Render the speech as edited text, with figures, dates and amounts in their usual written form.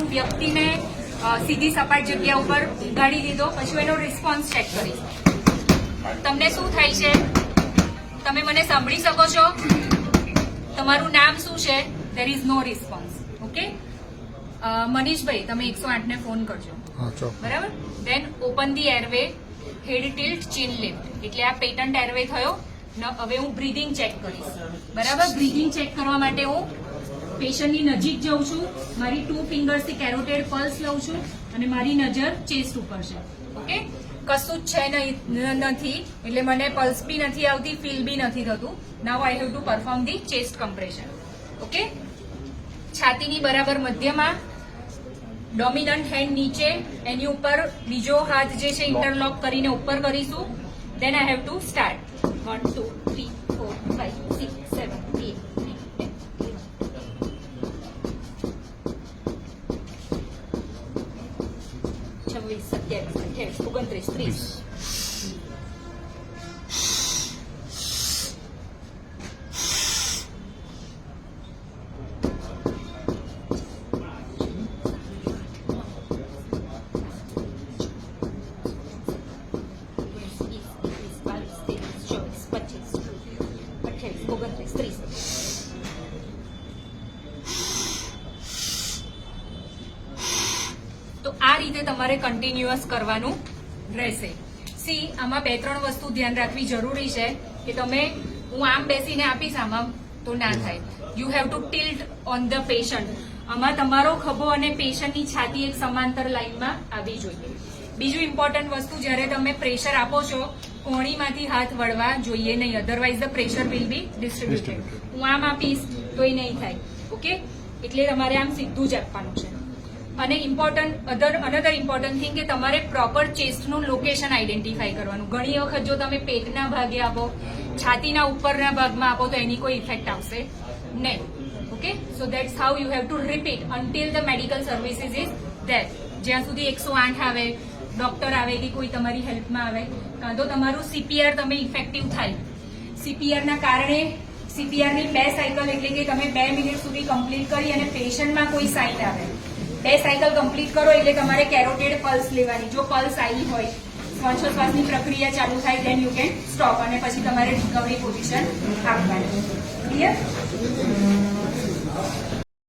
હું વ્યક્તિને સીધી સપાટ જગ્યા ઉપર ગાડી દીધો, પછી એનો રિસ્પોન્સ ચેક કરીશ. તમને શું થાય છે? તમે મને સાંભળી શકો છો? તમારું નામ શું છે? There is no response. Okay, મનીષભાઈ તમે 108 ને ફોન કરજો. બરાબર. Then open the airway, head tilt, chin lift. એટલે આ પેટન્ટ એરવે થયો. હવે હું બ્રીધિંગ ચેક કરીશ. બરાબર. બ્રીધિંગ ચેક કરવા માટે હું પેશન્ટની નજીક જાઉં છું, મારી 2 ફિંગર્સથી કેરોટેડ પલ્સ લઉં છું અને મારી નજર ચેસ્ટ ઉપર છે. ઓકે, કશું જ છે નથી, એટલે મને પલ્સ બી નથી આવતી, ફીલ બી નથી થતું. Now I have to perform the chest compression. Okay, છાતીની બરાબર મધ્યમાં, ડોમિનન્ટ હેન્ડ નીચે, એની ઉપર બીજો હાથ જે છે ઇન્ટરલોક કરીને ઉપર કરીશું. દેન આઈ હેવ ટુ સ્ટાર્ટ. 1 2 3 4 5 6 7 8 26 27 28 29 30. તો આ રીતે તમારે કન્ટિન્યુઅસ કરવાનું રહેશે. સી, આમાં 2-3 વસ્તુ ધ્યાન રાખવી જરૂરી છે કે તમે, હું આમ બેસીને આપીશ આમાં તો ના થાય. You have to tilt on the patient. આમાં તમારો ખભો અને પેશન્ટની છાતી એક સમાંતર લાઈનમાં આવી જોઈએ. બીજું ઇમ્પોર્ટન્ટ વસ્તુ, જ્યારે તમે પ્રેશર આપો છો, કોણીમાંથી હાથ વળવા જોઈએ નહીં, otherwise the pressure will be distributed. હું આમ આપીશ તો એ નહીં થાય. ઓકે, એટલે તમારે આમ સીધું જ આપવાનું છે. અને અનધર ઇમ્પોર્ટન્ટ થિંગ કે તમારે પ્રોપર ચેસ્ટનું લોકેશન આઈડેન્ટિફાઈ કરવાનું. ઘણી વખત જો તમે પેટના ભાગે આપો, છાતીના ઉપરના ભાગમાં આપો તો એની કોઈ ઇફેક્ટ આવશે નહીં. Okay, so that's how you have two repeat until the medical services is there. જ્યાં સુધી 108 આવે, ડોક્ટર આવે કે કોઈ તમારી હેલ્પમાં આવે, કાં તો તમારું CPR તમે ઇફેક્ટિવ થાય. CPRના કારણે CPRની 2 સાયકલ, એટલે કે તમે 2 મિનિટ સુધી કમ્પ્લીટ કરી અને પેશન્ટમાં કોઈ સાઇન આવે, 2 સાયકલ કમ્પ્લીટ કરો એટલે તમારે કેરોટેડ પલ્સ લેવાની. જો પલ્સ આવી હોય, શ્વાસોશ્વાસની પ્રક્રિયા ચાલુ થાય, દેન યુ કેન સ્ટોપ અને પછી તમારે રિકવરી પોઝિશન આપવાની. ક્લિયર?